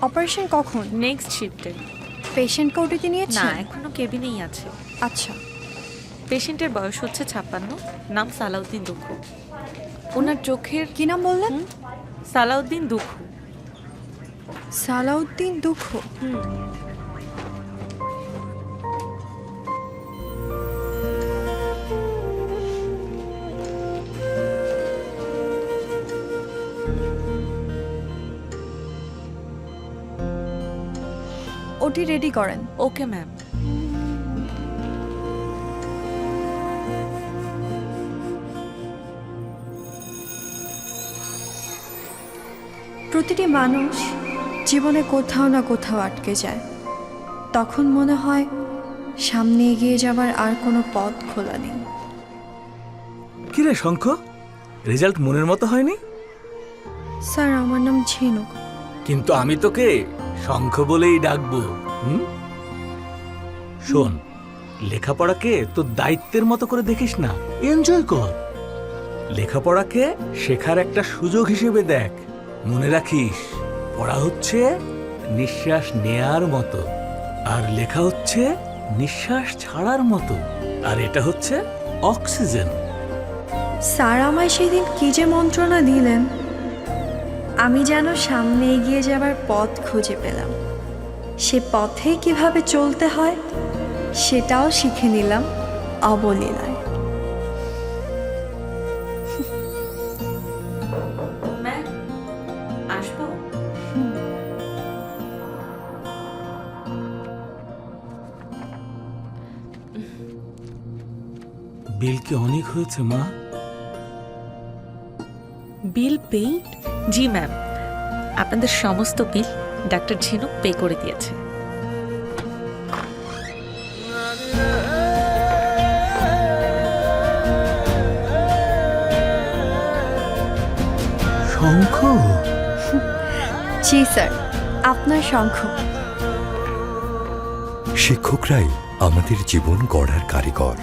Operation কখন? Next শিফটে। Patient কোর্টে নিয়েছেন? না, এখনো কেবিনেই আছে। আচ্ছা। পেশেন্টের বয়স হচ্ছে 56, নাম সালাউদ্দিন দুখু। ওনার চোখের কি নাম বললেন? সালাউদ্দিন দুখু। সালাউদ্দিন দুখু। ওটি রেডি করেন। Okay ma'am. প্রতিটি মানুষ জীবনে কোথাও না কোথাও আটকে যায়, তখন মনে হয় সামনে এগিয়ে যাবার আর কোনো পথ খোলা নেই। কিরে শঙ্খ, রেজাল্ট মনের মতো হয়নি? স্যার, আমার নাম ঝিনুক। কিন্তু আমি তোকে শঙ্খ বলেই ডাকবো। শোন, লেখাপড়াকে তোর দায়িত্বের মতো করে দেখিস না, এনজয় কর। লেখাপড়াকে শেখার একটা সুযোগ হিসেবে দেখ। মনে রাখিস, পড়া হচ্ছে নিঃশ্বাস নেয়ার মতো, আর লেখা হচ্ছে নিঃশ্বাস ছাড়ার মতো, আর এটা হচ্ছে অক্সিজেন। স্যার আমায় সেদিন কি যে মন্ত্রণা দিলেন, আমি যেন সামনে এগিয়ে যাবার পথ খুঁজে পেলাম। সে পথে কিভাবে চলতে হয় সেটাও শিখে নিলাম অবলীলায়। ম্যাম, আসবো? বিল কি অনেক হয়েছে মা? বিল পেইড? জি ম্যাম, আপনাদের সমস্ত বিল ডাক্তার ঝিনুক পে করে দিয়েছে। শঙ্খ? জি স্যার, আপনার শঙ্খ। শিক্ষকরাই আমাদের জীবন গড়ার কারিগর।